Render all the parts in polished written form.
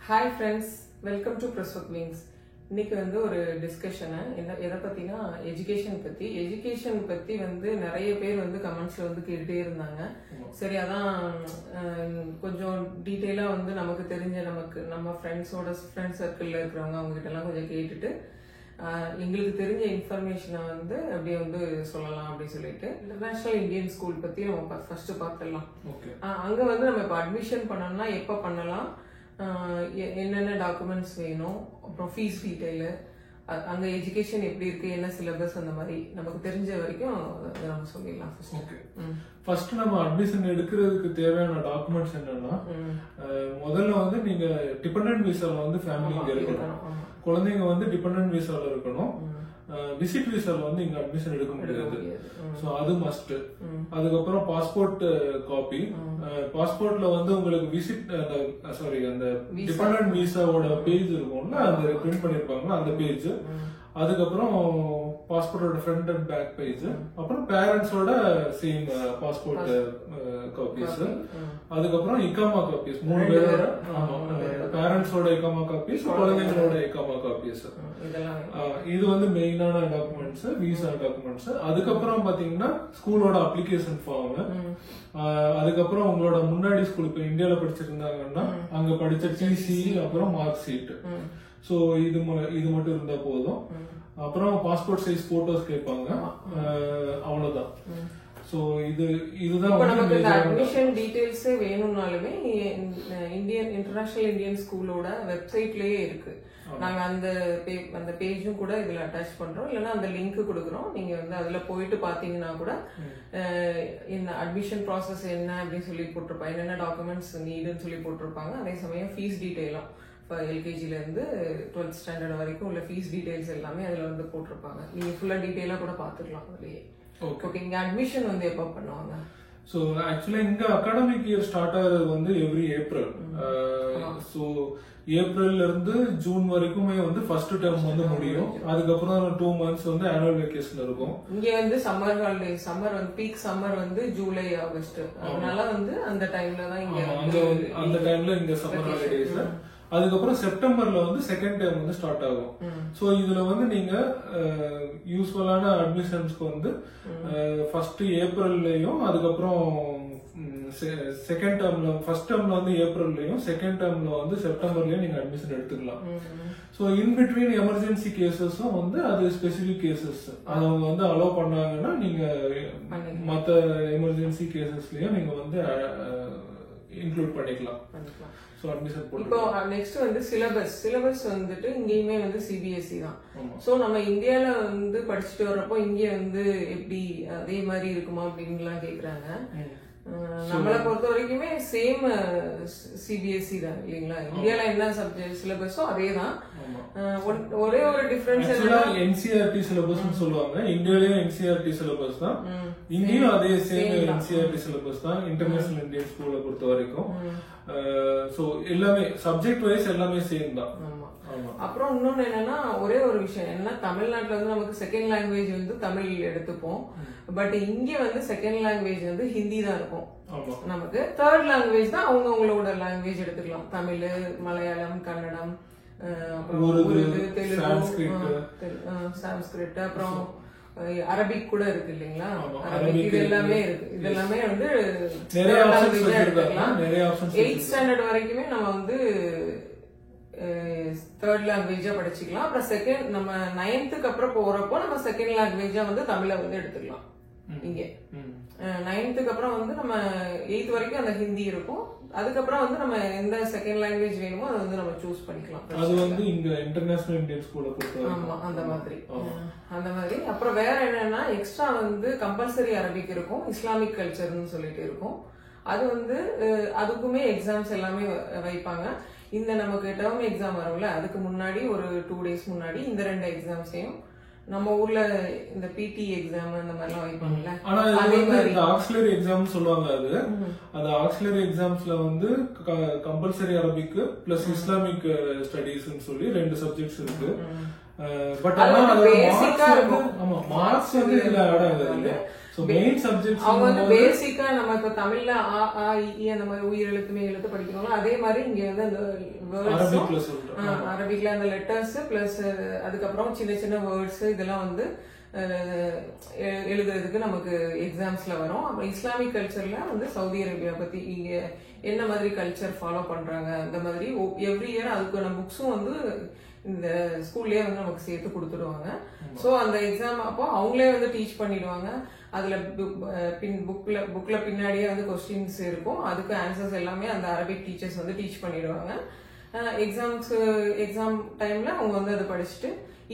Hi friends, welcome to Press with Wings. இன்னைக்கு வந்து ஒரு டிஸ்கஷன் எதை பத்தினா எஜுகேஷன் பத்தி வந்து நிறைய பேர் வந்து கமெண்ட்ஸ்ல வந்து கேட்டுட்டே இருந்தாங்க. சரி, அதான் கொஞ்சம் டீட்டெயிலா வந்து நமக்கு தெரிஞ்ச நம்ம ஃப்ரெண்ட் சர்க்கிள்ல இருக்கிறவங்க அவங்க கிட்ட எல்லாம் கொஞ்சம் கேட்டுட்டு எங்களுக்கு தெரிஞ்ச இன்ஃபர்மேஷனை வந்து அப்படியே வந்து சொல்லலாம் அப்படின்னு சொல்லிட்டு இன்டர்நேஷனல் இந்தியன் ஸ்கூல் பத்தி நம்ம ஃபர்ஸ்ட் பார்த்துடலாம். அங்க வந்து நம்ம இப்போ அட்மிஷன் பண்ணோம்னா எப்ப பண்ணலாம், என்னென்ன டாக்குமெண்ட்ஸ் வேணும், அப்புறம் ஃபீஸ் டீடைலு, அங்க எஜுகேஷன் எப்படி இருக்கு, என்ன சிலபஸ், அந்த மாதிரி நமக்கு தெரிஞ்ச வரைக்கும் நம்ம சொல்லிடலாம். ஃபர்ஸ்ட் நம்ம அட்மிஷன் எடுக்கிறதுக்கு தேவையான டாக்குமெண்ட்ஸ் என்னன்னா, முதல்ல வந்து நீங்க டிபெண்டன்ட் விசால வந்து ஃபேமிலி இங்க இருக்கணும், குழந்தைங்க வந்து டிபெண்டன்ட் விசால இருக்கணும். விசிட் விசால வந்து இங்க அட்மிஷன் எடுக்க முடியாது, சோ அது மஸ்ட். அதுக்கப்புறம் பாஸ்போர்ட் காப்பி, பாஸ்போர்ட்ல வந்து உங்களுக்கு விசிட் அந்த டிபெண்டன்ட் விசாவோட பேஜ் இருக்கும்ல, அந்த பிரிண்ட் பண்ணிருப்பாங்களா அந்த பேஜ். அதுக்கப்புறம் பாஸ்போர்ட்டோட ஃப்ரண்ட் அண்ட் பேக் பேஜ், அப்புறம் பேரண்ட்ஸோட சேம் பாஸ்போர்ட் காப்பீஸ், அதுக்கப்புறம் இக்காமா காப்பீஸ், 3 பேரோட பேரண்ட்ஸோட இக்காமா காப்பீஸ், குழந்தைங்களோட இக்காமா காப்பீஸ். இது வந்து மெயினான டாக்குமெண்ட்ஸ், விசா டாக்குமெண்ட்ஸ். அதுக்கப்புறம் பாத்தீங்கன்னா ஸ்கூலோட அப்ளிகேஷன் ஃபார்ம், அதுக்கப்புறம் உங்களோட முன்னாடி ஸ்கூல் இப்ப இந்தியால படிச்சிருந்தாங்கன்னா அங்க படிச்ச டிசி, அப்புறம் மார்க் ஷீட். சோ இது மட்டும் இருந்தா போதும். அப்புறம் பாஸ்போர்ட் சைஸ் போட்டோஸ் கேட்பாங்க, அவ்வளவுதான். சோ இதுதான் நமக்கு அட்மிஷன் டீடைல்ஸ் வேணும்னாலுமே இன்டர்நேஷனல் இந்தியன் ஸ்கூலோட வெப்சைட்லயே இருக்கு. நாங்க அந்த பேஜும் கூட இதுல அட்டாச் பண்றோம், இல்லைன்னா அந்த லிங்க் கொடுக்குறோம். நீங்க வந்து அதுல போயிட்டு பாத்தீங்கன்னா கூட இந்த அட்மிஷன் ப்ராசஸ் என்ன அப்படின்னு சொல்லி போட்டிருப்பாங்க, என்னென்ன டாக்குமெண்ட்ஸ் நீடுன்னு சொல்லி போட்டிருப்பாங்க. அதே சமயம் ஃபீஸ் டீடைலும் எல்கேஜில இருந்து 12th ஸ்டாண்டர்ட் வரைக்கும் உள்ள ஃபீஸ் டீடைல்ஸ் எல்லாமே அதுல வந்து போட்டிருப்பாங்க. நீங்க ஃபுல்லா டீடைலா கூட பாத்துக்கலாம் அதுலயே. ஓகே, இங்க அட்மிஷன் வந்து எப்ப பண்ணுவாங்க? சோ ஆக்சுவலா இங்க அகாடமிக் இயர் ஸ்டார்ட் ஆகுறது வந்து எவ்ரி ஏப்ரல். சோ ஏப்ரல்ல இருந்து ஜூன் வரைக்குமே வந்து ஃபர்ஸ்ட் டேர்ம் வந்து முடியும். அதுக்கப்புறம் 2 மந்த்ஸ் வந்து ஆனுவல் வெக்கேஷன் இருக்கும். இங்க வந்து சம்மர் ஹாலிடே, சம்மர் வந்து பீக் சம்மர் வந்து ஜூலை ஆகஸ்ட், அதனால வந்து அந்த டைம்ல தான் இங்க அந்த டைம்ல இங்க சம்மர் ஹாலிடேஸ். அதுக்கப்புறம் செப்டம்பர்ல வந்து செகண்ட் டேர்ம் வந்து ஸ்டார்ட் ஆகும். சோ இதுல வந்து நீங்க யூஸ்வலான அட்மிஷன்ஸ்க்கு வந்து ஃபர்ஸ்ட் ஏப்ரல்லயும், அதுக்கப்புறம் செகண்ட் டேர்ம்ல, ஃபர்ஸ்ட் டேர்ம்ல வந்து ஏப்ரல்லயும், செகண்ட் டேர்ம்ல வந்து செப்டம்பர்லயும் நீங்க அட்மிஷன் எடுத்துக்கலாம். சோ இன் பிட்வீன் எமர்ஜென்சி கேசஸும் வந்து அது ஸ்பெசிபிக் கேசஸ் அவங்க வந்து அலோவ் பண்ணாங்கன்னா நீங்க மத்த எமர்ஜென்சி கேசஸ்லயும் நீங்க வந்து இன்க்ளூட் பண்ணிக்கலாம். சோ அட்மிஷன் போட்டு இப்போ நெக்ஸ்ட் வந்து சிலபஸ் வந்துட்டு இங்கேயுமே வந்து சிபிஎஸ்இ தான். சோ நம்ம இந்தியால வந்து படிச்சுட்டு வர்றப்போ இங்க வந்து எப்படி அதே மாதிரி இருக்குமா அப்படின்னு கேக்குறாங்க. நம்மளை பொறுத்த வரைக்குமே சேம் சிபிஎஸ்இ தான் இல்லீங்களா? இந்தியால என்ன சப்ஜெக்ட் சிலபஸோ அதே தான். ஒரே ஒரு டிஃபரன்ஸ் என்சிஆர்டி சிலபஸ் சொல்லுவாங்க. இந்தியாலயும் என்சிஆர்டி சிலபஸ் தான், இங்கேயும் அதே சேம் என்சிஆர்டி சிலபஸ் தான் இன்டர்நேஷனல் இந்தியன் ஸ்கூலை பொறுத்த வரைக்கும். சோ எல்லாமே சப்ஜெக்ட் வைஸ் எல்லாமே சேம் தான். அப்புறம் இன்னொன்னு என்னன்னா, ஒரே ஒரு விஷயம் என்ன, தமிழ்நாட்டுல வந்து நமக்கு செகண்ட் லாங்குவேஜ் வந்து தமிழ் எடுத்துப்போம். பட் இங்க வந்து செகண்ட் லாங்குவேஜ் வந்து ஹிந்தி தான் இருக்கும். நமக்கு தேர்ட் லாங்குவேஜ் தான் அவங்களோட லாங்குவேஜ் எடுத்துக்கலாம். தமிழ், மலையாளம், கன்னடம், உருது, தெலுங்கு, சான்ஸ்கிரிட், அப்புறம் அரபிக் கூட இருக்கு இல்லீங்களா? அரபிக், இது எல்லாமே இருக்கு. இது எல்லாமே வந்து எடுத்துக்கலாம். 8th ஸ்டாண்டர்ட் வரைக்குமே நம்ம வந்து தேர்ட் லாங்குவேஜா படிச்சுக்கலாம். அப்புறம் செகண்ட் நம்ம 9th அப்புறம் போறப்போ நம்ம செகண்ட் லாங்குவேஜா வந்து தமிழை வந்து எடுத்துக்கலாம். இங்க 9th அப்புறம் வந்து நம்ம 8th வரைக்கும் அந்த ஹிந்தி இருக்கும். அதுக்கப்புறம் வந்து நம்ம எந்த செகண்ட் லாங்குவேஜ் வேணுமோ அதை வந்து நம்ம சூஸ் பண்ணிக்கலாம். அது வந்து இங்க இன்டர்நேஷனல் இந்தியன் ஸ்கூல்ல பொறுத்தவரை அந்த மாதிரி. அப்புறம் வேற என்னன்னா, எக்ஸ்ட்ரா வந்து கம்பல்சரி அரபிக் இருக்கும், இஸ்லாமிக் கல்ச்சர்னு சொல்லிட்டு இருக்கும். அது வந்து அதுக்குமே எக்ஸாம்ஸ் எல்லாமே வைப்பாங்க. இந்த நமக்கு டேர்ம் எக்ஸாம் வரும்ல, அதுக்கு முன்னாடி ஒரு 2 days முன்னாடி இந்த 2 எக்ஸாம்ஸையும் நம்ம ஊர்ல இந்த பிடி எக்ஸாம் அந்த மாதிரி எல்லாம் வைப்பாங்கல்ல, ஆனா அதே மாதிரி ஆக்ஸிலரி எக்ஸாம் சொல்லுவாங்க. அது ஆக்ஸிலரி எக்ஸாம்ஸ்ல வந்து compulsory Arabic plus Islamic studies சொல்லி 2 சப்ஜெக்ட்ஸ் இருக்கு. பட் ஆனா அதோட மார்க்ஸ் வந்து இதுல ஆட் ஆகுது. சோ மெயின் சப்ஜெக்ட்ஸ் அவங்க வந்து பேசிக்கா நம்ம இப்ப தமிழ்ல ஆ ஆ இ அந்த மாதிரி உயிரெழுத்து மெய் எழுத்து படிக்கிறோம், அதே மாதிரி இங்க வந்து அந்த வேர்ட்ஸ் அரபிக்ல அந்த லெட்டர்ஸ் பிளஸ் அதுக்கப்புறம் சின்ன சின்ன வேர்ட்ஸ் இதெல்லாம் வந்து எழுதுறதுக்கு நமக்கு எக்ஸாம்ஸ்ல வரும். அப்புறம் இஸ்லாமிக் கல்ச்சர்ல வந்து சவுதி அரேபியா பத்தி இங்க என்ன மாதிரி கல்ச்சர் ஃபாலோ பண்றாங்க அந்த மாதிரி எவ்ரி இயர் அதுக்கான புக்ஸும் வந்து இந்த ஸ்கூல்லயே வந்து நமக்கு சேர்த்து கொடுத்துடுவாங்க. சோ அந்த எக்ஸாம் அப்போ அவங்களே வந்து டீச் பண்ணிடுவாங்க. அதுல புக்ல பின்னாடியே வந்து கொஸ்டின்ஸ் இருக்கும், அதுக்கு ஆன்சர்ஸ் எல்லாமே அந்த அரபிக் டீச்சர்ஸ் வந்து டீச் பண்ணிடுவாங்க. எக்ஸாம் டைம்ல அவங்க வந்து அதை படிச்சுட்டு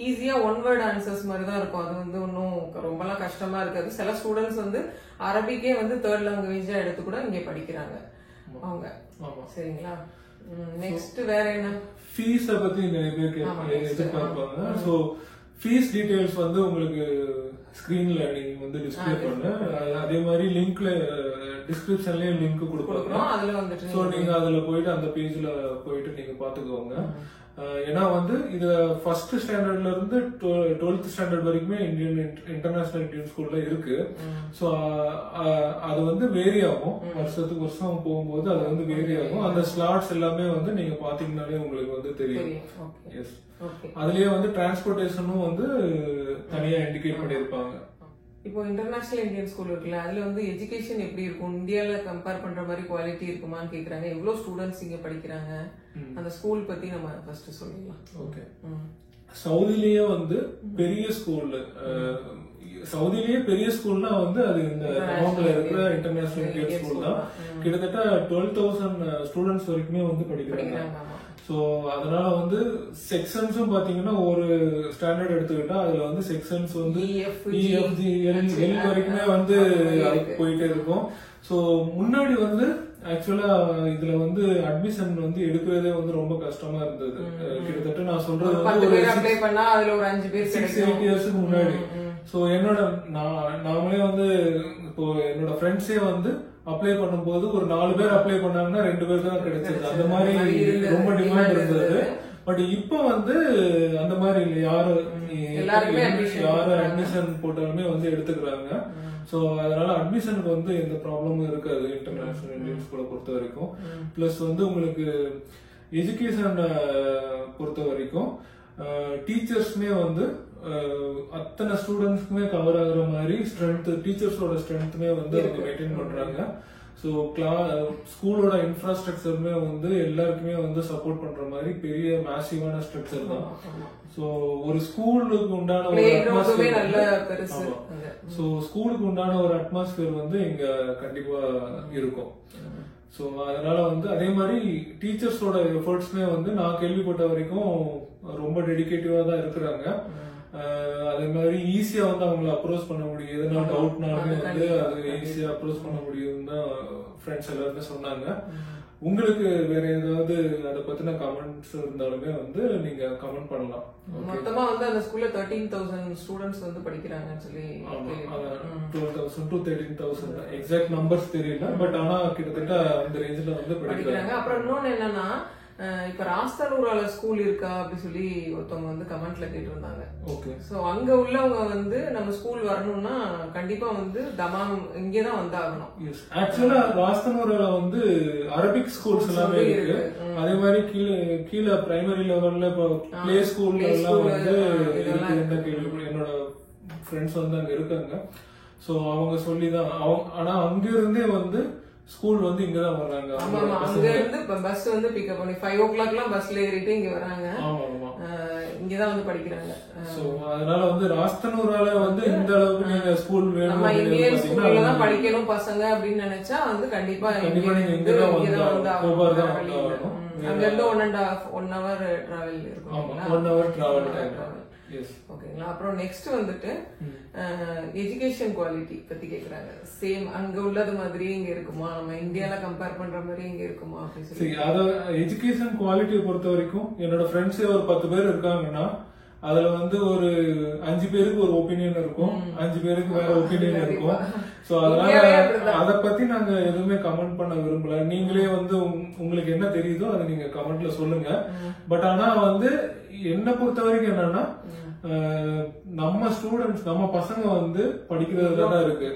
ஈஸியா ஒன் வேர்ட் ஆன்சர்ஸ் மாதிரி தான் இருக்கும். அது வந்து ஒன்னும் ரொம்பலாம் கஷ்டமா இருக்காது. சில ஸ்டூடெண்ட்ஸ் வந்து அரபிக்கே வந்து தேர்ட் லாங்குவேஜா எடுத்து கூட இங்க படிக்கிறாங்க அவங்க. சரிங்களா? நெக்ஸ்ட் வேற என்ன? ஃபீஸ் பத்தி நிறைய பேர் எதிர்பார்ப்பாங்க. சோ ஃபீஸ் டீடைல்ஸ் வந்து உங்களுக்கு ஸ்கிரீன்ல நீங்க வந்து டிஸ்ப்ளே பண்ண, அதே மாதிரி லிங்க்ல டிஸ்கிரிப்ஷன்லயே லிங்க் கொடுக்குறோம். அதுல வந்துட்டு சோ நீங்க அதுல போயிட்டு அந்த பேஜ்ல போயிட்டு நீங்க பாத்துக்கோங்க. ஏன்னா வந்து இது ஃபர்ஸ்ட் ஸ்டாண்டர்ட்ல இருந்து 12th ஸ்டாண்டர்ட் வரைக்குமே இன்டர்நேஷனல் இந்தியன் ஸ்கூல்ல இருக்கு. சோ அது வந்து வேரி ஆகும், வருஷத்துக்கு வருஷம் போகும்போது அது வந்து வேரி ஆகும். அந்த ஸ்லாட்ஸ் எல்லாமே வந்து நீங்க பாத்தீங்கன்னாலே உங்களுக்கு வந்து தெரியும். எஸ், அதுலயே வந்து டிரான்ஸ்போர்டேஷனும் வந்து தனியா இண்டிகேட் பண்ணிருப்பாங்க. இப்போ இன்டர்நேஷனல் இந்தியன் ஸ்கூல் இருக்குல்ல, அதுல வந்து எஜுகேஷன் எப்படி இருக்கும், இந்தியால கம்பேர் பண்ற மாதிரி குவாலிட்டி இருக்குமான்னு கேக்குறாங்க. எவ்வளவு ஸ்டூடெண்ட்ஸ் இங்க படிக்கிறாங்க, அந்த ஸ்கூல் பத்தி நம்ம ஃபர்ஸ்ட் சொல்லிடலாம். ஓகே, சவுதிலேயே வந்து பெரிய ஸ்கூல், சவுதிலேயே பெரிய ஸ்கூல்னா வந்து அது இந்த நவம்பர்ல இருக்கிற இன்டர்நேஷனல் இந்தியன் ஸ்கூல் தான். கிட்டத்தட்ட 12,000 ஸ்டூடெண்ட்ஸ் வரைக்குமே வந்து படிக்கிறாங்க. சோ அதனால வந்து செக்ஷன்ஸும் பாத்தீங்கன்னா ஒரு ஸ்டாண்டர்ட் எடுத்துக்கிட்டா அதுல வந்து செக்ஷன்ஸ் வந்து எல் வரைக்குமே வந்து போயிட்டே இருக்கும். சோ முன்னாடி வந்து ஆக்சுவலா இதுல வந்து அட்மிஷன் வந்து எடுக்கிறதே வந்து ரொம்ப கஷ்டமா இருந்தது. கிட்டத்தட்ட நான் சொல்றது வந்து ஒரு 6-8 இயர்ஸ்க்கு முன்னாடி. சோ என்னோட நாமளே வந்து இப்போ என்னோட ஃப்ரெண்ட்ஸே வந்து அப்ளை பண்ணும்போது ஒரு 4 பேர் அப்ளை பண்ணாங்கன்னா 2 பேர் தான் கிடைச்சது. அந்த மாதிரி ரொம்ப டிமாண்ட் இருந்தது. பட் இப்ப வந்து அந்த மாதிரி இல்ல, யாரு அட்மிஷன் போட்டாலுமே வந்து எடுத்துக்கிறாங்க. சோ அதனால அட்மிஷனுக்கு வந்து எந்த ப்ராப்ளமும் இருக்காது இன்டர்நேஷனல் இந்தியன் ஸ்கூலை பொறுத்த வரைக்கும். பிளஸ் வந்து உங்களுக்கு எஜுகேஷன் பொறுத்த வரைக்கும் டீச்சர்ஸ்மே வந்து அத்தனை ஸ்டூடெண்ட்ஸ்க்குமே கவர் ஆகுற மாதிரி ஸ்ட்ரென்த், டீச்சர்ஸோட ஸ்ட்ரென்த்துமே வந்து அவங்க மெயின்டைன் பண்றாங்க. ஸோ ஸ்கூலோட இன்ஃப்ராஸ்ட்ரக்சருமே வந்து எல்லாருக்குமே வந்து சப்போர்ட் பண்ற மாதிரி பெரிய மேசிவான ஸ்ட்ரக்சர் தான். ஸோ ஒரு ஸ்கூலுக்கு உண்டான ஒரு அட்மாஸ்பியர், ஸோ ஸ்கூலுக்கு உண்டான ஒரு அட்மாஸ்பியர் வந்து இங்க கண்டிப்பா இருக்கும். சோ அதனால வந்து அதே மாதிரி டீச்சர்ஸோட எஃபர்ட்ஸ்மே வந்து நான் கேள்விப்பட்ட வரைக்கும் ரொம்ப டெடிகேட்டிவா தான் இருக்கிறாங்க. அதே மாதிரி ஈஸியா வந்து அவங்களை அப்ரோச் பண்ண முடியும், எதனா டவுட்னாலுமே வந்து அது ஈஸியா அப்ரோச் பண்ண முடியும் தான் ஃப்ரெண்ட்ஸ் எல்லாருமே சொன்னாங்க. உங்களுக்கு வேற ஏதாவது அதை பத்தின கமெண்ட்ஸ் இருந்தாலுமே வந்து நீங்க கமெண்ட் பண்ணலாம். மொத்தமா வந்து அந்த ஸ்கூல்ல 13,000 ஸ்டூடெண்ட்ஸ் வந்து படிக்கிறாங்கன்னு சொல்லி 12,000 to 13,000 எக்ஸாக்ட் நம்பர்ஸ் தெரியல, பட் ஆனா கிட்டத்தட்ட அந்த ரேஞ்சில வந்து படிக்கிறாங்க. அப்புறம் இன்னொன்னு என்னன்னா, இப்ப ராஸ்தலூரால ஸ்கூல் இருக்கா அப்படி சொல்லி ஒருத்தவங்க வந்து கமெண்ட்ல கேட்டு இருந்தாங்க. ஓகே, சோ அங்க உள்ளவங்க வந்து நம்ம ஸ்கூல் வரணும்னா கண்டிப்பா வந்து தமாம் இங்கதான் வந்தாகணும். ஆக்சுவலா ராஸ்தலூரால வந்து அரபிக் ஸ்கூல்ஸ் எல்லாமே இருக்கு. அதே மாதிரி கீழே பிரைமரி லெவல்ல இப்போ பிளே ஸ்கூல்ல எல்லாம் வந்து என்னோட ஃப்ரெண்ட்ஸ் வந்து அங்க இருக்காங்க. சோ அவங்க சொல்லிதான் ஆனா அங்க இருந்தே வந்து ஸ்கூல் வந்து இங்கதான் வர்றாங்க. அங்க இருந்து பஸ் வந்து பிக்கப் பண்ணி 5 o'clock பஸ்ல ஏறிட்டு இங்க வராங்க. இங்கதான் வந்து படிக்கிறாங்க. சோ அதனால வந்து ராஸ்தலூரால வந்து இந்த அளவுக்கு நீங்க ஸ்கூல் வேணும், இந்தியன் ஸ்கூல்ல தான் படிக்கணும் பசங்க அப்படின்னு நினைச்சா வந்து கண்டிப்பா நீங்க இங்கதான் வந்து அங்க இருந்து 1 hour டிராவல் இருக்கும். 1 hour டிராவல் டைம். ஓகேங்களா? அப்புறம் நெக்ஸ்ட் வந்துட்டு எஜுகேஷன் குவாலிட்டி பத்தி கேக்குறாங்க. சேம் அங்க உள்ளது மாதிரி இங்க இருக்குமா, நம்ம இந்தியால கம்பேர் பண்ற மாதிரி இங்க இருக்குமா அப்படின்னு சொல்லி. எஜுகேஷன் குவாலிட்டியை பொறுத்த வரைக்கும் என்னோட ஃப்ரெண்ட்ஸே ஒரு 10 பேர் இருக்காங்கன்னா அதுல வந்து ஒரு 5 பேருக்கு ஒரு ஒப்பீனியன் இருக்கும், 5 பேருக்கு வேற ஒப்பீனியன் இருக்கும். சோ அதனால அத பத்தி நாங்க எதுவுமே கமெண்ட் பண்ண விரும்பல. நீங்களே வந்து உங்களுக்கு என்ன தெரியுதோ அதை நீங்க கமெண்ட்ல சொல்லுங்க. பட் ஆனா வந்து என்ன பொறுத்த வரைக்கும் என்னன்னா நம்ம ஸ்டூடெண்ட்ஸ் நம்ம பசங்க வந்து படிக்கிறதுல தான் இருக்கு.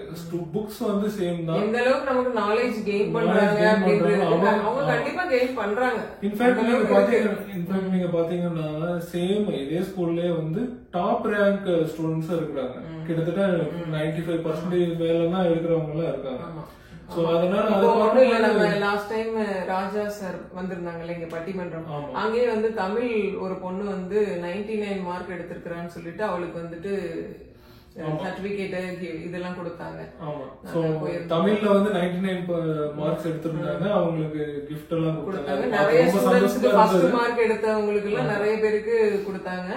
புக்ஸ் வந்து சேம் தான். எந்த அளவுக்கு நமக்கு நாலேஜ் கெயின் பண்றாங்க அவங்க கண்டிப்பா கெயின் பண்றாங்க. இன்ஃபேக்ட் நீங்க பாத்தீங்கன்னா சேம் இதே ஸ்கூல்லே வந்து டாப் ரேங்க் ஸ்டூடெண்ட்ஸ் இருக்கிறாங்க. கிட்டத்தட்ட 95% மேல தான் இருக்கிறவங்க எல்லாம் இருக்காங்க. சோ அதனால அது ஒண்ணும் இல்ல. நம்ம லாஸ்ட் டைம் ராஜா சார் வந்திருந்தாங்கல்ல இங்க பட்டிமன்றம், அங்கேயே வந்து தமிழ் ஒரு பொண்ணு வந்து 99 மார்க் எடுத்திருக்கிறான்னு சொல்லிட்டு அவளுக்கு வந்துட்டு சர்டிபிகேட் இதெல்லாம் கொடுத்தாங்க. தமிழ்ல வந்து 99 மார்க்ஸ் எடுத்திருந்தாங்க. அவங்களுக்கு கிஃப்ட் எல்லாம் கொடுத்தாங்க. நிறைய ஸ்டூடண்ட்ஸ்க்கு ஃபர்ஸ்ட் மார்க் எடுத்தவங்களுக்கு எல்லாம் நிறைய பேருக்கு கொடுத்தாங்க.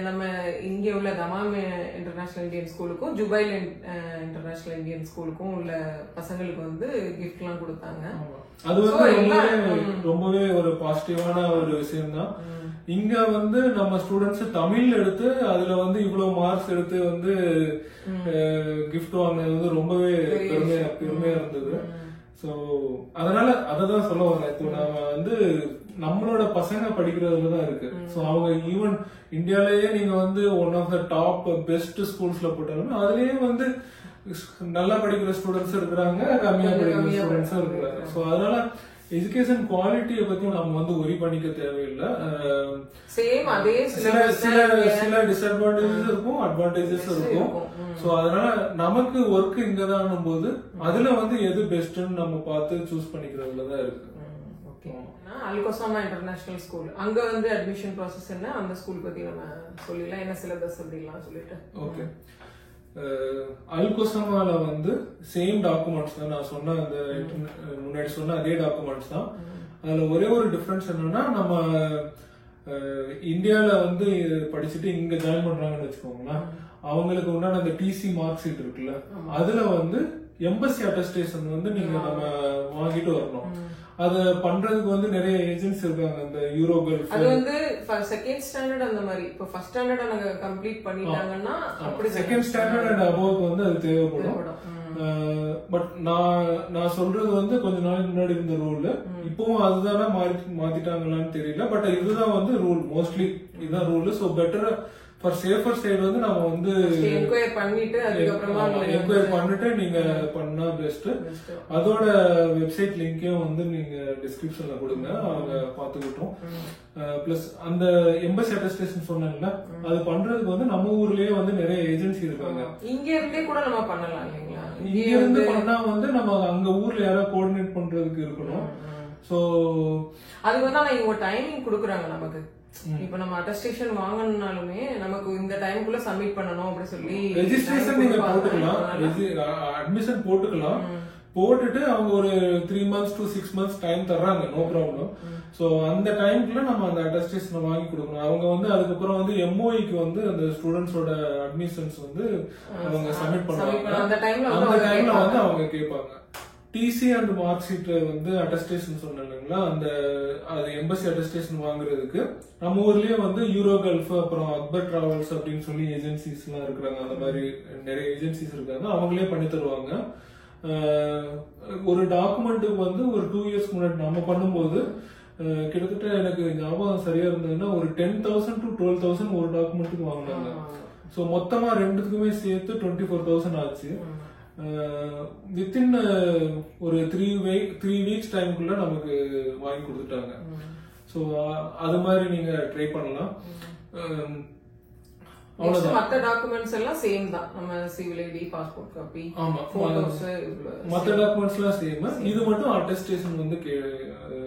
நம்ம இங்க உள்ள தமாம் இன்டர்நேஷனல் இந்தியன் ஸ்கூலுக்கும் ஜுபைல் இன்டர்நேஷனல் இந்தியன் ஸ்கூலுக்கும் உள்ள பசங்களுக்கு வந்து கிஃப்ட் எல்லாம் கொடுத்தாங்க. அது வந்து ரொம்பவே ஒரு பாசிட்டிவான ஒரு விஷயம் தான். இங்க வந்து நம்ம ஸ்டூடெண்ட்ஸ் தமிழ் எடுத்து அதுல வந்து இவ்வளவு மார்க்ஸ் எடுத்து வந்து கிஃப்ட் வாங்கினது வந்து ரொம்பவே பெருமையா இருந்தது. சோ அதனால அததான் சொல்ல வரேன். இப்போ நாம வந்து நம்மளோட பசங்க படிக்கிறதுலதான் இருக்கு. சோ அவங்க ஈவன் இந்தியாலேயே நீங்க வந்து one of the top best ஸ்கூல்ஸ்ல போட்டாலுமே அதுலயே வந்து நல்லா படிக்கிற ஸ்டூடெண்ட்ஸ் இருக்கிறாங்க, கம்மியா படிக்கிற ஸ்டூடெண்ட்ஸும் இருக்கிறாங்க. சோ அதனால எஜுகேஷன் குவாலிட்டியை பத்தி நம்ம வந்து ஒரி பண்ணிக்க தேவையில்லை. சில டிஸ்அட்வான்டேஜஸ் இருக்கும், அட்வான்டேஜஸ் இருக்கும். சோ அதனால நமக்கு ஒர்க் இங்கதான் போது அதுல வந்து எது பெஸ்ட்னு நம்ம பார்த்து சூஸ் பண்ணிக்கிறதுலதான் இருக்கு. அல்கொசாமா இன்டர்நேஷனல் ஸ்கூல் அங்க வந்து அட்மிஷன் ப்ராசஸ் என்ன, அந்த ஸ்கூல் பத்தி நம்ம சொல்லிடலாம், என்ன சிலபஸ் அப்படிலாம் சொல்லிட்டு. ஓகே, அல்கொசாமால வந்து சேம் டாக்குமெண்ட்ஸ் தான். நான் சொன்ன அந்த முன்னாடி சொன்ன அதே டாக்குமெண்ட்ஸ் தான். அதுல ஒரே ஒரு டிஃபரன்ஸ் என்னன்னா நம்ம இந்தியால வந்து படிச்சுட்டு இங்க ஜாயின் பண்றாங்கன்னு வச்சுக்கோங்களேன், அவங்களுக்கு உண்டான அந்த டிசி மார்க் ஷீட் இருக்குல்ல, அதுல வந்து எம்பசி அட்டஸ்டேஷன் வந்து நீங்க நம்ம வாங்கிட்டு வரணும். அத பண்றதுக்கு வந்து நிறைய ஏஜென்ட்ஸ் இருக்காங்க. அந்த யூரோகல்ஃப் அது வந்து செகண்ட் ஸ்டாண்டர்ட் அந்த மாதிரி. இப்போ ஃபர்ஸ்ட் ஸ்டாண்டர்ட் நாங்க கம்ப்ளீட் பண்ணிட்டாங்கன்னா அப்படி செகண்ட் ஸ்டாண்டர்ட் அண்ட் அபோவ் வந்து அது தேவைப்படும். பட் நான் சொல்றது வந்து கொஞ்ச நாளைக்கு முன்னாடி இருந்த ரூல். இப்பவும் அதுதானே மாத்திட்டாங்களான்னு தெரியல. பட் இதுதான் வந்து ரூல், மோஸ்ட்லி இதுதான் rule. So better for safer side வந்து நம்ம வந்து என்கொயர் பண்ணிட்டு நீங்க பண்ணா பெஸ்ட். அதோட வெப்சைட் லிங்கையும் வந்து நீங்க டிஸ்கிரிப்ஷன்ல கொடுங்க, அவங்க பாத்துக்கிட்டோம். பிளஸ் அந்த எம்பசி அட்டஸ்டேஷன் சொன்னேன்ல, அது பண்றதுக்கு வந்து நம்ம ஊர்லயே வந்து நிறைய ஏஜென்சி இருக்காங்க. இங்க இருந்தே கூட நம்ம பண்ணலாம் இல்லைங்களா? இங்க இருந்து பண்ணா வந்து நம்ம அங்க ஊர்ல யாராவது கோஆர்டினேட் பண்றதுக்கு இருக்கணும். சோ அதுக்கு வந்து அவங்க இங்க டைமிங் கொடுக்குறாங்க நமக்கு. இப்ப நம்ம அட்டஸ்டேஷன் வாங்கணும்னாலுமே நமக்கு இந்த டைமுக்குள்ள சப்மிட் பண்ணணும் அப்படி சொல்லி ரெஜிஸ்ட்ரேஷன் நீங்க போட்டுக்கலாம், அட்மிஷன் போட்டுக்கலாம். போட்டுட்டு அவங்க ஒரு 3 months to 6 months டைம் தர்றாங்க, நோ ப்ராப்ளம். சோ அந்த டைம்க்குள்ள நம்ம அந்த அட்டஸ்டேஷன் வாங்கி கொடுக்கணும். அவங்க வந்து அதுக்கப்புறம் வந்து எம்ஓஇக்கு வந்து அந்த ஸ்டூடெண்ட்ஸோட அட்மிஷன்ஸ் வந்து அவங்க சப்மிட் பண்ணுவாங்க. அந்த டைம்ல வந்து அவங்க கேட்பாங்க. டிசி அண்ட் மார்க் ஷீட் வந்து அட்டஸ்டேஷன் சொன்னீங்களா, அந்த அது எம்பசி அட்டஸ்டேஷன் வாங்குறதுக்கு நம்ம ஊர்லயே வந்து யூரோகல்ஃப் அப்புறம் அக்பர் டிராவல்ஸ் அப்படின்னு சொல்லி ஏஜென்சிஸ் எல்லாம் இருக்கிறாங்க. அந்த மாதிரி நிறைய ஏஜென்சிஸ் இருக்காங்க, அவங்களே பண்ணி தருவாங்க. ஒரு டாக்குமெண்ட்டுக்கு வந்து ஒரு 2 years முன்னாடி நம்ம பண்ணும்போது கிட்டத்தட்ட எனக்கு ஞாபகம் சரியா இருந்ததுன்னா ஒரு 10,000 to 12,000 ஒரு டாக்குமெண்ட்டுக்கு வாங்கினாங்க. ஸோ மொத்தமா ரெண்டுக்குமே சேர்த்து 24,000 ஆச்சு. வித்தின் ஒரு 3 weeks டைமுக்குள்ள நமக்கு வாங்கி கொடுத்துட்டாங்க. ஸோ அது மாதிரி நீங்க ட்ரை பண்ணலாம். மத்த டாக்குமெண்ட்ஸ் எல்லாம் சேம் தான். நம்ம civil ID, passport copy, photos, மத்த டாக்குமெண்ட்ஸ் எல்லாம் சேம். இது மட்டும் அட்டஸ்டேஷன் வந்து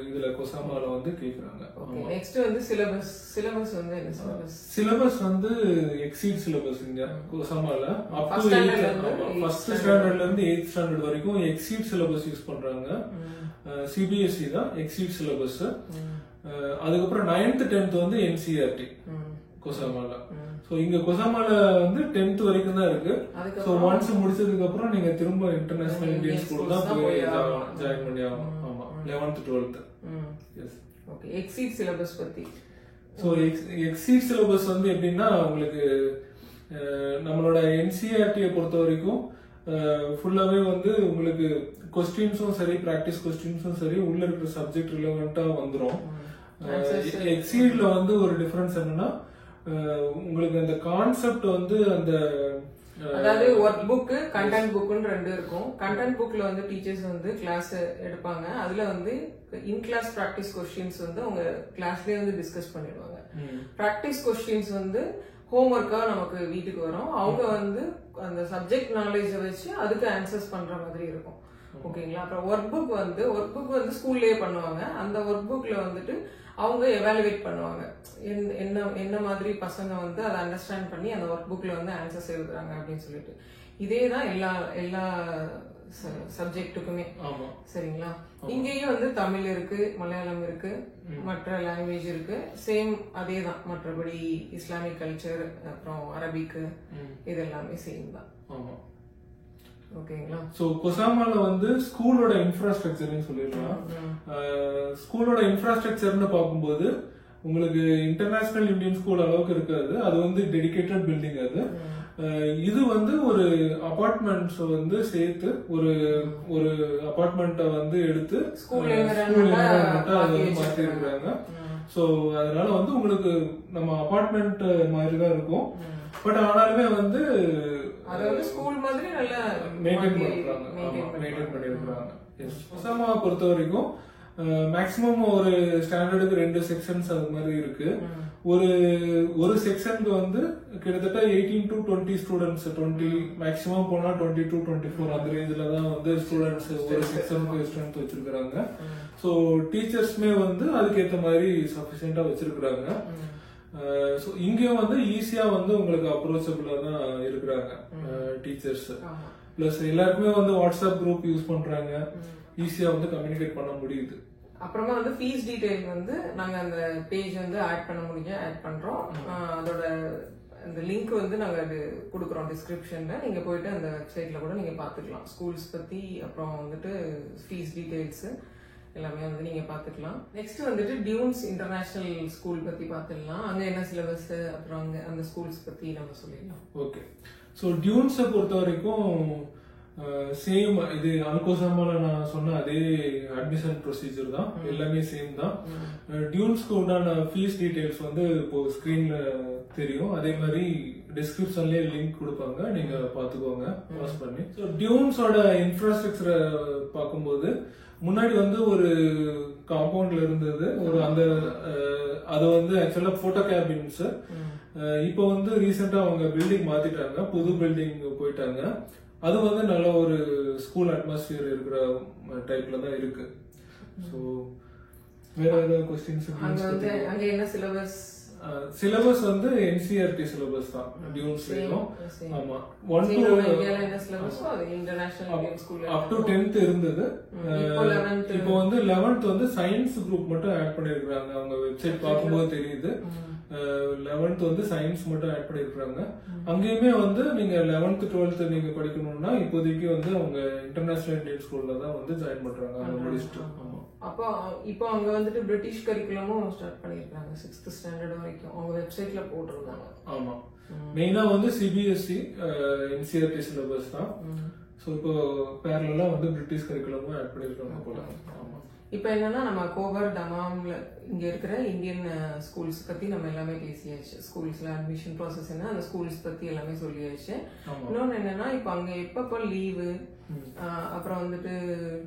இதுல கொசாமால வந்து கேக்குறாங்க. நெக்ஸ்ட் வந்து சிலபஸ் வந்து என்ன சிலபஸ்? சிலபஸ் வந்து எக்ஸீட் சிலபஸ் இங்க கொசாமால அப் டு ஃபர்ஸ்ட் ஸ்டாண்டர்ட்ல இருந்து 8th ஸ்டாண்டர்ட் வரைக்கும் எக்ஸீட் சிலபஸ் யூஸ் பண்றாங்க. சிபிஎஸ்இ தான் எக்ஸீட் சிலபஸ். அதுக்கப்புறம் 9th 10th வந்து என்சிஆர்டி கொசாமால. சோ இங்க கொசாமால வந்து 10th வரைக்கும் தான் இருக்கு. சோ ஒன்ஸ் முடிச்சதுக்கு அப்புறம் நீங்க திரும்ப இன்டர்நேஷனல் இந்தியன் ஸ்கூல் தான் போய் ஜாயின் பண்ணி ஆகணும். ஆமா, 11th 12th. எஸ். ஓகே, எக்ஸீட் சிலபஸ் பத்தி. சோ எக்ஸீட் சிலபஸ் வந்து எப்படின்னா உங்களுக்கு நம்மளோட என்சிஆர்டியை பொறுத்த வரைக்கும் ஃபுல்லாவே வந்து உங்களுக்கு கொஸ்டின்ஸும் சரி பிராக்டிஸ் கொஸ்டின்ஸும் சரி உள்ள இருக்கிற சப்ஜெக்ட் ரிலவெண்டா வந்துடும். எக்ஸீட்ல வந்து ஒரு டிஃபரன்ஸ் என்னன்னா உங்களுக்கு அந்த கான்செப்ட் வந்து அந்த அதாவது ஒர்க் புக் கண்டென்ட் புக்னு ரெண்டு இருக்கும். கண்டென்ட் புக்ல வந்து டீச்சர்ஸ் வந்து கிளாஸ் எடுப்பாங்க. அதுல வந்து இன் கிளாஸ் பிராக்டிஸ் கொஸ்டின்ஸ் வந்து அவங்க கிளாஸ்லயே வந்து டிஸ்கஸ் பண்ணிடுவாங்க. பிராக்டிஸ் கொஸ்டின்ஸ் வந்து ஹோம்ஒர்க்கா நமக்கு வீட்டுக்கு வரும். அவங்க வந்து அந்த சப்ஜெக்ட் நாலேஜ வச்சு அதுக்கு ஆன்சர்ஸ் பண்ற மாதிரி இருக்கும். ஓகேங்களா? அப்புறம் ஒர்க் புக் வந்து ஸ்கூல்லயே பண்ணுவாங்க. அந்த ஒர்க் புக்ல வந்துட்டு அவங்க எவாலுவேட் பண்ணுவாங்க என்ன மாதிரி பசங்க வந்து அதை அண்டர்ஸ்டாண்ட் பண்ணி அந்த ஒர்க் புக்ல வந்து ஆன்சர்ஸ் எழுதுறாங்க அப்படின்னு சொல்லிட்டு. இதேதான் எல்லா சப்ஜெக்டுக்குமே. சரிங்களா? இங்கேயும் வந்து தமிழ் இருக்கு, மலையாளம் இருக்கு, மற்ற லாங்குவேஜ் இருக்கு. சேம் அதேதான். மற்றபடி இஸ்லாமிக் கல்ச்சர் அப்புறம் அரபிக்கு இது எல்லாமே சேம் தான். ஓகேங்களா? சோ கொசாமால வந்து ஸ்கூலோட இன்ஃப்ராஸ்ட்ரக்சர்னு சொல்லிடலாம். ஸ்கூலோட இன்ஃப்ராஸ்ட்ரக்சர்னு பார்க்கும்போது உங்களுக்கு இன்டர்நேஷனல் இந்தியன் ஸ்கூல் அளவுக்கு இருக்காது. அது வந்து டெடிகேட்டட் பில்டிங். அது இது வந்து ஒரு அபார்ட்மெண்ட்ஸ் வந்து சேர்த்து ஒரு அபார்ட்மெண்ட்டை வந்து எடுத்து ஸ்கூல் மாத்தி இருக்கிறாங்க. சோ அதனால வந்து உங்களுக்கு நம்ம அபார்ட்மெண்ட் மாதிரி தான் இருக்கும். பட் ஆனாலுமே வந்து ஸ்கூல் மாதிரி நல்லா மெயின்டைன் பண்ணிருக்காங்க. கொசாமாவை பொறுத்த வரைக்கும் மேக்சிமம் ஒரு ஸ்டாண்டர்டுக்கு 2 செக்ஷன்ஸ் அது மாதிரி இருக்கு. ஒரு செக்ஷனுக்கு வந்து கிட்டத்தட்ட 18 to 20 ஸ்டூடெண்ட்ஸ், 20 மேக்சிமம் போனா 20 to 24 அந்த ரேஞ்சில தான் வந்து ஸ்டூடெண்ட்ஸ் ஒரு செக்ஷனுக்கு ஸ்ட்ரென்த் வச்சிருக்காங்க. சோ டீச்சர்ஸ்மே வந்து அதுக்கேற்ற மாதிரி சஃபிஷியண்டா வச்சிருக்காங்க. இங்கேயும் வந்து ஈஸியா வந்து உங்களுக்கு அப்ரோச்சபிளா தான் இருக்கிறாங்க டீச்சர்ஸ். பிளஸ் எல்லாருக்குமே வந்து வாட்ஸ்அப் குரூப் யூஸ் பண்றாங்க. ஈஸியா வந்து கம்யூனிகேட் பண்ண முடியுது. அப்புறமா வந்து ஃபீஸ் டீடைல் வந்து நாங்க அந்த பேஜ் வந்து ஆட் பண்ண முடியும், ஆட் பண்றோம். அதோட அந்த லிங்க் வந்து நாங்க அது கொடுக்குறோம் டிஸ்கிரிப்ஷன்ல. நீங்க போயிட்டு அந்த வெப்சைட்ல கூட நீங்க பாத்துக்கலாம். ஸ்கூல்ஸ் பத்தி அப்புறம் வந்துட்டு ஃபீஸ் டீடைல்ஸ் எல்லாமே வந்து நீங்க பாத்துக்கலாம். நெக்ஸ்ட் வந்துட்டு டியூன்ஸ் இன்டர்நேஷனல் ஸ்கூல் பத்தி பாத்துக்கலாம். அங்க என்ன சிலபஸ் அப்புறம் அங்க அந்த ஸ்கூல்ஸ் பத்தி நம்ம சொல்லிடலாம். ஓகே. ஸோ டியூன்ஸை பொறுத்த வரைக்கும் சேம் இது அல்கோசாமால நான் சொன்ன அதே அட்மிஷன் ப்ரொசீஜர் தான். எல்லாமே சேம் தான். டியூன்ஸ்க்கு உண்டான ஃபீஸ் டீடைல்ஸ் வந்து இப்போ ஸ்கிரீன்ல தெரியும். அதே மாதிரி டிஸ்கிரிப்ஷன்லயே லிங்க் கொடுப்பாங்க, நீங்க பாத்துக்கோங்க பாஸ் பண்ணி. ஸோ டியூன்ஸோட இன்ஃப்ராஸ்ட்ரக்சரை பார்க்கும்போது முன்னாடி வந்து ஒரு காம்பவுண்ட்ல இருந்தது. ஒரு அந்த அது வந்து ஆக்சுவலா போட்டோ கேபின்ஸ். இப்போ வந்து ரீசெண்டா அவங்க பில்டிங் மாத்திட்டாங்க, புது பில்டிங் போயிட்டாங்க. அது வந்து நல்ல ஒரு ஸ்கூல் அட்மாஸ்பியர் இருக்கிற டைப்ல தான் இருக்கு. ஸோ வேற ஏதாவது கொஸ்டின்ஸ்? அங்க என்ன சிலபஸ்? சிலபஸ் வந்து NCERT சிலபஸ் தான் டியூன்ஸ்லயும். ஆமா, 1 to up to 10th இருந்தது. இப்போ வந்து 11th வந்து சயின்ஸ் குரூப் மட்டும் ஆட் பண்ணிருக்காங்க. அவங்க வெப்சைட் பார்க்கும்போது தெரியுது. 11th வந்து சயின்ஸ் மட்டும் ஆட் பண்ணிருக்காங்க. அங்கேயுமே வந்து நீங்க 11th 12th நீங்க படிக்கணும்னா இப்போதைக்கு வந்து அவங்க இன்டர்நேஷனல் இந்தியன் ஸ்கூல்ல தான் வந்து ஜாயின் பண்றாங்க. அவங்க முடிச்சுட்டு. அப்போ இப்போ அங்க வந்துட்டு பிரிட்டிஷ் கரிக்குலமும் ஸ்டார்ட் பண்ணிருக்காங்க. 6th ஸ்டாண்டர்ட் வரைக்கும் அவங்க வெப்சைட்ல போட்டுருந்தாங்க. ஆமா, மெயினா வந்து CBSE NCERT சிலபஸ் தான். சோ இப்போ பேரலலா வந்து பிரிட்டிஷ் கரிக்குலமும் ஆட் பண்ணிருக்காங்க போல. ஆமா. இப்போ என்னன்னா நம்ம கோபர் தமாம்ல இங்க இருக்கிற இந்தியன் ஸ்கூல்ஸ் பத்தி நம்ம எல்லாமே பேசியாச்சு. ஸ்கூல்ஸ்ல அட்மிஷன் ப்ராசஸ் என்ன, அந்த ஸ்கூல்ஸ் பத்தி எல்லாமே சொல்லியாச்சு. இன்னொன்னு என்னன்னா இப்போ அங்க எப்பப்போ லீவு அப்புறம் வந்துட்டு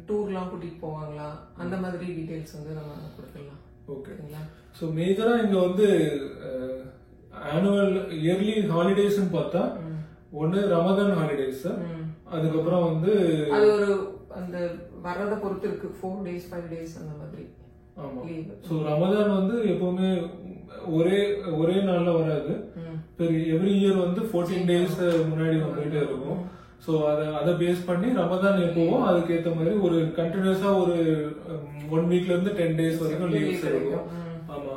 டூர்லாம் கூட்டிட்டு போவாங்களா அந்த மாதிரி டீடைல்ஸ் வந்து நம்ம கொடுத்துடலாம். ஓகேங்களா? ஸோ மேஜரா இங்க வந்து ஆனுவல் இயர்லி ஹாலிடேஸ் பார்த்தா ஒன்னு ரமதான் ஹாலிடேஸ், அதுக்கப்புறம் வந்து அது ஒரு அந்த வரத பொறுத்து இருக்கு. 4 days 5 days அந்த மாதிரி. ஆமா. சோ ரமதான் வந்து எப்பவுமே ஒரே நாள்ல வராது. எவ்ரி இயர் வந்து 14 days முன்னாடி வந்துட்டே இருக்கும். சோ அத பேஸ் பண்ணி ரமதான் எப்பவும் அதுக்கேற்ற மாதிரி ஒரு கண்டினியூஸா ஒரு 1 வீக்ல இருந்து 10 days வரைக்கும் லீவ்ஸ் இருக்கும். ஆமா.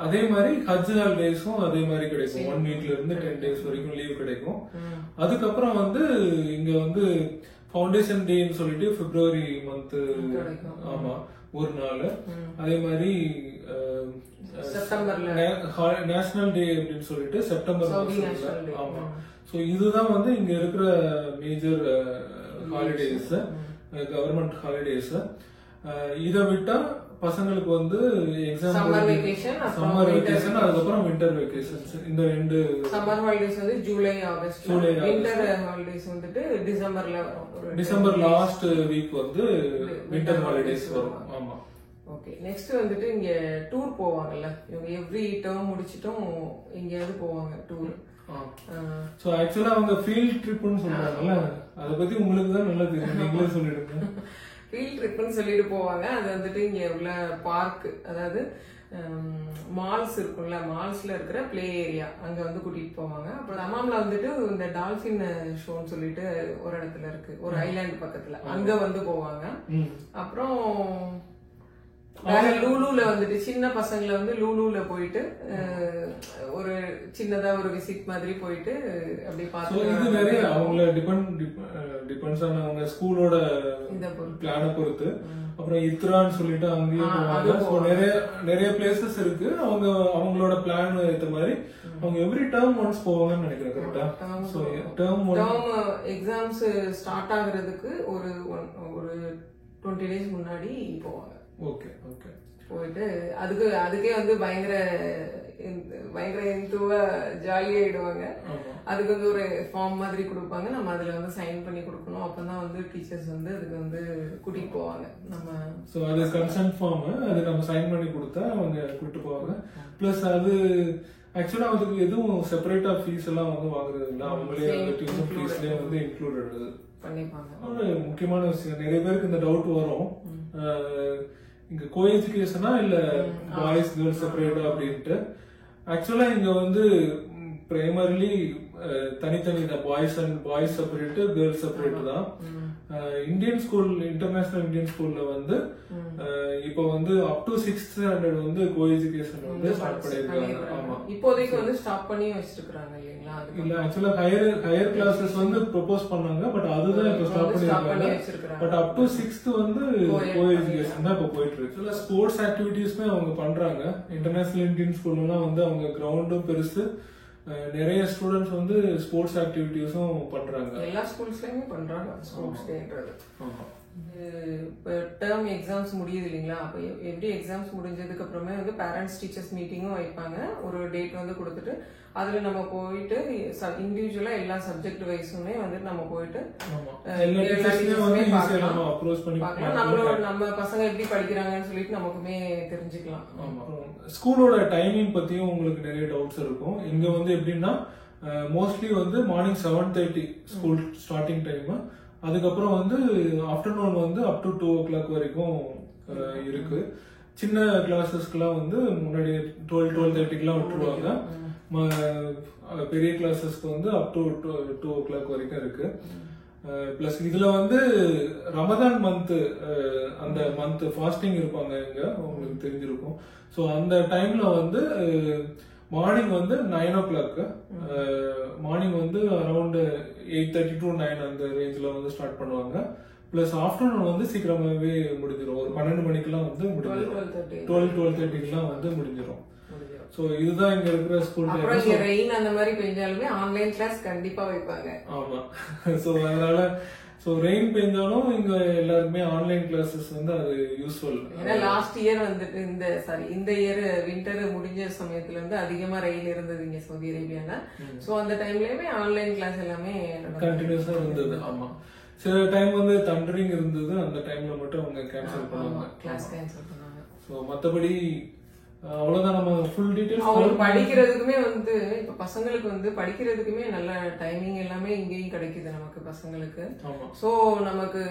அதே மாதிரி ஹஜ் ஹாலிடேஸும் அதே மாதிரி கிடைக்கும். 1 வீக்ல இருந்து 10 days வரைக்கும் லீவ் கிடைக்கும். அதுக்கப்புறம் வந்து இங்க வந்து ஃபவுண்டேஷன் டேன்னு சொல்லிட்டு February மந்த், ஆமா, ஒரு நாள். அதே மாதிரி செப்டம்பர்ல நேஷனல் டே அப்படின்னு சொல்லிட்டு செப்டம்பர் மாசம். ஆமா. சோ இதுதான் வந்து இங்க இருக்கிற மேஜர் ஹாலிடேஸ், கவர்மெண்ட் ஹாலிடேஸ். இதை விட்டா பசங்களுக்கு வந்து எக்ஸாம், சம்மர் வெகேஷன், அதுக்கப்புறம் வின்டர் வெகேஷன்ஸ். இந்த 2 சம்மர் ஹாலிடேஸ் வந்து ஜூலை ஆகஸ்ட், வின்டர் ஹாலிடேஸ் வந்துட்டு டிசம்பர் லாஸ்ட் வீக் வந்து வின்டர் ஹாலிடேஸ் வரும். ஆமா. ஓகே. நெக்ஸ்ட் வந்துட்டு இங்க டூர் போவாங்கல்ல, இவங்க எவ்ரி டேர்ம் முடிச்சிட்டும் எங்கேயாவது போவாங்க டூர். சோ ஆக்சுவலா அவங்க ஃபீல்ட் ட்ரிப்னு சொல்றாங்கல்ல, அத பத்தி உங்களுக்கு தான் நல்லா தெரியும், நீங்களே சொல்லிடுங்க. ஃபீல்ட் ட்ரிப்னு சொல்லிட்டு போவாங்க. அது வந்துட்டு இங்க உள்ள பார்க், அதாவது மால்ஸ் இருக்கும்ல, மால்ஸ்ல இருக்கிற பிளே ஏரியா, அங்க வந்து கூட்டிட்டு போவாங்க. அப்புறம் தமாம்ல வந்துட்டு இந்த டால்பின் ஷோன்னு சொல்லிட்டு ஒரு இடத்துல இருக்கு, ஒரு ஐலாண்ட் பக்கத்துல, அங்க வந்து போவாங்க. அப்புறம் வேற லூலூல வந்துட்டு சின்ன பசங்களை வந்து லூலூல போயிட்டு ஒரு சின்னதா ஒரு விசிட் மாதிரி போயிட்டு அப்படி பார்த்து, இது நிறைய அவங்கள டிபெண்ட்ஸ் ஆன அவங்க ஸ்கூலோட பிளான பொறுத்து. அப்புறம் இத்ரான்னு சொல்லிட்டு அங்கேயும் போவாங்க. நிறைய பிளேசஸ் இருக்கு. அவங்களோட பிளான் ஏத்த மாதிரி அவங்க எவ்ரி டேர்ம் ஒன்ஸ் போவாங்கன்னு நினைக்கிறேன். கரெக்டா? சோ டேர்ம் எக்ஸாம்ஸ் ஸ்டார்ட் ஆகுறதுக்கு ஒரு 20 days முன்னாடி போவாங்க. Okay okay. போயிட்டு அதுக்கே வந்து பயங்கர இன்ட்ரூவா ஜாலி ஆயிடுவாங்க. அதுக்கு வந்து ஒரு ஃபார்ம் மாதிரி கொடுப்பாங்க, நம்ம அதுல வந்து சைன் பண்ணி கொடுக்கணும். அப்பதான் வந்து டீச்சர்ஸ் வந்து அதுக்கு வந்து கூட்டிட்டு போவாங்க. நம்ம சோ அது கன்சென்ட் ஃபார்ம், அது நம்ம சைன் பண்ணி கொடுத்தா அவங்க கூட்டிட்டு போவாங்க. பிளஸ் அது ஆக்சுவலா அதுக்கு எதுவும் செப்பரேட்டா ஃபீஸ் எல்லாம் வந்து வாங்குறது இல்லை, அவங்களே அந்த டியூஷன் ஃபீஸ்லயே வந்து இன்க்ளூடட் பண்ணிப்பாங்க. ஒரு முக்கியமான விஷயம், நிறைய பேருக்கு இந்த டவுட் வரும், இங்க கோ எஜுகேஷனா இல்ல பாய்ஸ் கேர்ள்ஸ் செப்பரேட்டா அப்படின்ட்டு. ஆக்சுவலா இங்க வந்து பிரைமரிலி தனித்தனி தான், பாய்ஸ் செப்பரேட், கேர்ள்ஸ் செப்பரேட் தான். இந்தியன் ஸ்கூல், இன்டர்நேஷனல் இந்தியன் ஸ்கூல்ல வந்து இப்போ வந்து அப் டு 6th standard வந்து கோ எஜுகேஷன் வந்து ஸ்டார்ட் பண்ணிருக்காங்க. ஆமா, இப்போதைக்கு வந்து ஸ்டாப் பண்ணி வச்சிருக்காங்க இல்லைங்களா? இல்ல ஆக்சுவலா ஹையர் கிளாஸஸ் வந்து ப்ரோபோஸ் பண்ணாங்க, பட் அதுதான் இப்போ ஸ்டாப் பண்ணிருக்காங்க. பட் அப் டு 6th வந்து கோ எஜுகேஷன் தான் இப்போ போயிட்டு இருக்கு. ஸ்போர்ட்ஸ் ஆக்டிவிட்டிஸ்மே அவங்க பண்றாங்க. இன்டர்நேஷனல் இந்தியன் ஸ்கூல்லாம் வந்து அவங்க கிரவுண்டும் பெருசு, நிறைய ஸ்டூடெண்ட்ஸ் வந்து ஸ்போர்ட்ஸ் ஆக்டிவிட்டிஸும் பண்றாங்க. எல்லா ஸ்கூல்ஸ்லயுமே பண்றாங்க ஸ்போர்ட்ஸ் டேன்றது. இப்போ டேர்ம் எக்ஸாம்ஸ் முடியுது இல்லைங்களா? அப்போ எவ்ரி எக்ஸாம்ஸ் முடிஞ்சதுக்கு அப்புறமே வந்து பேரண்ட்ஸ் டீச்சர்ஸ் மீட்டிங்கும் வைப்பாங்க. ஒரு டேட் வந்து கொடுத்துட்டு அதுல நம்ம போயிட்டு இண்டிவிஜுவலா எல்லா சப்ஜெக்ட் வைஸுமே வந்து நம்ம போயிட்டு நம்ம பசங்க எப்படி படிக்கிறாங்கன்னு சொல்லிட்டு நமக்குமே தெரிஞ்சுக்கலாம். ஸ்கூலோட டைமிங் பத்தியும் உங்களுக்கு நிறைய டவுட்ஸ் இருக்கும். இங்க வந்து எப்படின்னா மோஸ்ட்லி வந்து மார்னிங் 7:30 ஸ்கூல் ஸ்டார்டிங் டைம். அதுக்கப்புறம் வந்து ஆஃப்டர்நூன் வந்து அப் டு 2 o'clock வரைக்கும் இருக்கு. சின்ன கிளாஸஸ்க்குலாம் வந்து முன்னாடி 12:30 விட்டுருவாங்க. பெரிய கிளாஸஸ்க்கு வந்து அப் டு 2 o'clock வரைக்கும் இருக்கு. பிளஸ் இதுல வந்து ரமதான் மந்த், அந்த மந்த் ஃபாஸ்டிங் இருப்பாங்க இங்க, உங்களுக்கு தெரிஞ்சிருக்கும். ஸோ அந்த டைம்ல வந்து மார்னிங் வந்து 9 o'clock, மார்னிங் வந்து அரௌண்ட் 8:30 to 9 அந்த ரேஞ்சில் வந்து ஸ்டார்ட் பண்ணுவாங்க. பிளஸ் ஆஃப்டர்நூன் வந்து சீக்கிரமாவே முடிஞ்சிடும், ஒரு 12 மணிக்கெல்லாம் வந்து முடிஞ்சிடும், 12:30 வந்து முடிஞ்சிடும். சோ இதுதான் இங்க இருக்கிற ஸ்கூல். ரெயின் அந்த மாதிரி பெஞ்சாலுமே ஆன்லைன் கிளாஸ் கண்டிப்பா வைப்பாங்க. ஆமா, சோ அதனால ரெயின் பெஞ்சாலும் இங்க எல்லாருமே ஆன்லைன் கிளாஸஸ் வந்து அது யூஸ்ஃபுல். ஏன்னா லாஸ்ட் இயர் வந்துட்டு இந்த இயர் வின்டர் முடிஞ்ச சமயத்துல வந்து அதிகமா ரெயின் இருந்தது இங்க சவுதி அரேபியால. சோ அந்த டைம்லயுமே ஆன்லைன் கிளாஸ் எல்லாமே கண்டினியூஸா இருந்தது. ஆமா, சில டைம் வந்து தண்டரிங் இருந்தது, அந்த டைம்ல மட்டும் அவங்க கேன்சல் பண்ணுவாங்க, கிளாஸ் கேன்சல் பண்ணாங்க. சோ மத்தபடி அவ்வளவுதான். நம்ம ஃபுல் டீடைல்ஸ் அவங்க படிக்கிறதுக்குமே வந்து இப்ப பசங்களுக்கு வந்து படிக்கிறதுக்குமே நல்ல டைமிங் எல்லாமே இங்கேயும் கிடைக்குது நமக்கு பசங்களுக்கு. சோ நமக்கு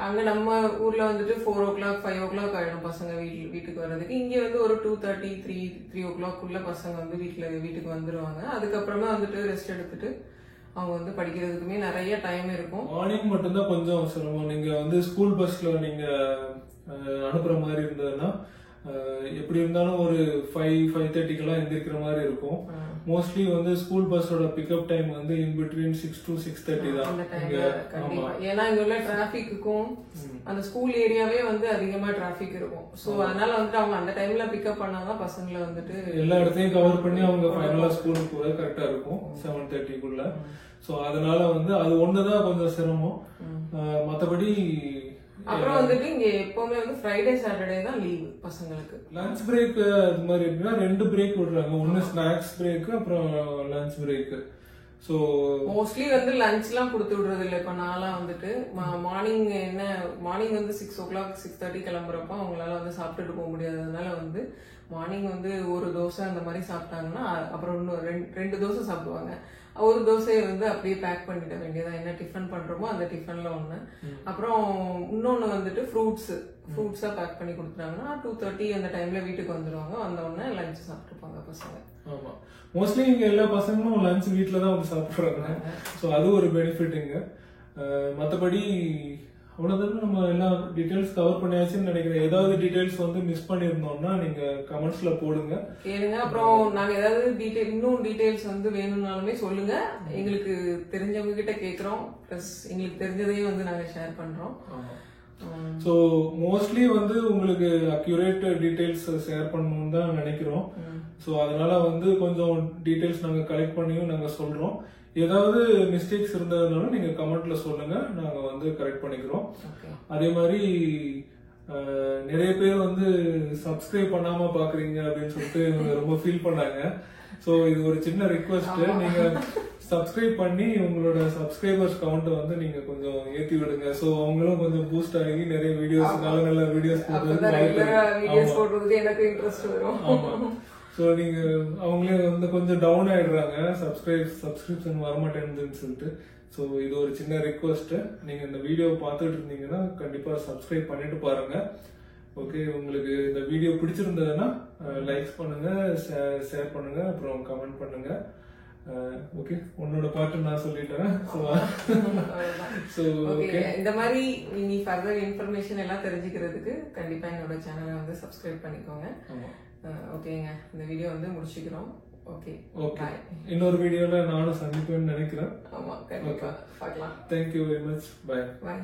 அங்க நம்ம ஊர்ல வந்துட்டு 4 o'clock 5 o'clock ஆயிடும் பசங்க வீட்டுக்கு வர்றதுக்கு. இங்க வந்து ஒரு 2:30 3 o'clock உள்ள பசங்க வந்து வீட்டுக்கு வந்துருவாங்க. அதுக்கப்புறமா வந்துட்டு ரெஸ்ட் எடுத்துட்டு அவங்க வந்து படிக்கிறதுக்குமே நிறைய டைம் இருக்கும். மார்னிங் மட்டும்தான் கொஞ்சம் சிரமம். நீங்க வந்து ஸ்கூல் பஸ்ல நீங்க அனுப்புற மாதிரி இருந்ததுன்னா எப்படி இருந்தாலும் ஒரு 5:30 எந்திரிக்கிற மாதிரி இருக்கும். மோஸ்ட்லி வந்து ஸ்கூல் பஸ்ஸோட பிக்கப் டைம் வந்து இன் பிட்வீன் 6 to 6:30 தான். ஏன்னா இங்க உள்ள டிராபிக்கும் அந்த ஸ்கூல் ஏரியாவே வந்து அதிகமா டிராபிக் இருக்கும். சோ அதனால வந்துட்டு அவங்க அந்த டைம்ல பிக்கப் பண்ணாதான் பசங்களை வந்துட்டு எல்லா இடத்தையும் கவர் பண்ணி அவங்க ஃபைனலா ஸ்கூலுக்கு போக கரெக்டா இருக்கும் 7:30 சோ அதனால வந்து அது ஒண்ணுதான் கொஞ்சம் சிரமம். மத்தபடி அப்புறம் வந்துட்டு இங்க எப்பவுமே வந்து ஃப்ரைடே சாட்டர்டே தான் லீவு பசங்களுக்கு. லஞ்ச் பிரேக் அது மாதிரி இருக்குன்னா 2 பிரேக் விடுறாங்க. ஒன்னு ஸ்நாக்ஸ் பிரேக், அப்புறம் லஞ்ச் பிரேக். ஸோ மோஸ்ட்லி வந்து லஞ்ச் எல்லாம் கொடுத்து விடுறது இல்லை. இப்ப நான்லாம் வந்துட்டு மார்னிங் வந்து 6 o'clock 6:30 கிளம்புறப்ப அவங்களால வந்து சாப்பிட்டுட்டு போக முடியாததுனால வந்து மார்னிங் வந்து ஒரு தோசை அந்த மாதிரி சாப்பிட்டாங்கன்னா அப்புறம் இன்னும் 2 தோசை சாப்பிடுவாங்க. ஒரு தோசையை வந்து அப்படியே பேக் பண்ணிட வேண்டியதா. என்ன டிஃபன் பண்றோமோ அந்த டிஃபன்ல ஒண்ணு, அப்புறம் இன்னொன்னு வந்துட்டு ஃப்ரூட்ஸா பேக் பண்ணி கொடுத்துட்டாங்கன்னா 2:30 அந்த டைம்ல வீட்டுக்கு வந்துருவாங்க. வந்த உடனே லஞ்ச் சாப்பிட்டுப்பாங்க பசங்க. ஆமா, மோஸ்ட்லி இங்க எல்லா பசங்களும் லஞ்ச் வீட்ல தான் வந்து சாப்பிடுறாங்க. ஸோ அது ஒரு பெனிஃபிட் இங்க. மற்றபடி அவ்வளவுதான். நம்ம எல்லா டீடைல்ஸ் கவர் பண்ணியாச்சுன்னு நினைக்கிறேன். ஏதாவது டீடைல்ஸ் வந்து மிஸ் பண்ணிருந்தோம்னா நீங்க கமெண்ட்ஸ்ல போடுங்க, கேளுங்க. அப்புறம் நாங்க ஏதாவது இன்னும் டீடைல்ஸ் வந்து வேணும்னாலுமே சொல்லுங்க. எங்களுக்கு தெரிஞ்சவங்க கிட்ட கேக்குறோம், பிளஸ் எங்களுக்கு தெரிஞ்சதையும் வந்து நாங்க ஷேர் பண்றோம். ஸோ மோஸ்ட்லி வந்து உங்களுக்கு அக்யூரேட் டீடைல்ஸ் ஷேர் பண்ணணும்னு தான் நினைக்கிறோம். ஸோ அதனால வந்து கொஞ்சம் டீடைல்ஸ் நாங்க கலெக்ட் பண்ணியும் நாங்க சொல்றோம். ஏதாவது மிஸ்டேக்ஸ் இருந்ததுனாலும் நீங்க கமெண்ட்ல சொல்லுங்க, நாங்க வந்து கரெக்ட் பண்ணிக்கிறோம். அதே மாதிரி நிறைய பேர் வந்து சப்ஸ்கிரைப் பண்ணாம பாக்குறீங்க அப்படின்னு சொல்லிட்டு ரொம்ப ஃபீல் பண்ணாங்க. ஸோ இது ஒரு சின்ன ரிக்வெஸ்ட், நீங்க சப்ஸ்கிரைப் பண்ணி உங்களோட சப்ஸ்கிரைபர்ஸ் கவுண்ட் வந்து நீங்க கொஞ்சம் ஏத்தி விடுங்க. ஸோ அவங்களும் கொஞ்சம் பூஸ்ட் ஆகி நிறைய வீடியோஸ் நல்ல வீடியோஸ் போடுறதுக்கு எனக்கு இன்ட்ரெஸ்ட் வரும். ஸோ நீங்க அவங்களே வந்து கொஞ்சம் டவுன் ஆயிடுறாங்க, சப்ஸ்கிரிப்ஷன் வரமாட்டேன்னு சொல்லிட்டு. ஸோ இது ஒரு சின்ன ரிக்வெஸ்ட், நீங்க இந்த வீடியோ பார்த்துட்டு இருந்தீங்கன்னா கண்டிப்பா சப்ஸ்கிரைப் பண்ணிட்டு பாருங்க. ஓகே, உங்களுக்கு இந்த வீடியோ பிடிச்சிருந்ததுன்னா லைக்ஸ் பண்ணுங்க, ஷேர் பண்ணுங்க, அப்புறம் கமெண்ட் பண்ணுங்க. ஓகே, உன்னோட பாட்டு நான் சொல்லிட்டேன். இந்த மாதிரி நீங்க ஃபர்தர் இன்ஃபர்மேஷன் எல்லாம் தெரிஞ்சுக்கிறதுக்கு கண்டிப்பா என்னோட சேனலை வந்து சப்ஸ்கிரைப் பண்ணிக்கோங்க. ஓகேங்க, இந்த வீடியோ வந்து முடிச்சுக்கிறோம். ஓகே, இன்னொரு வீடியோல நானும் சந்திப்பேன்னு நினைக்கிறேன். ஆமா, கண்டிப்பா பார்க்கலாம். Thank you very much. Bye. Bye.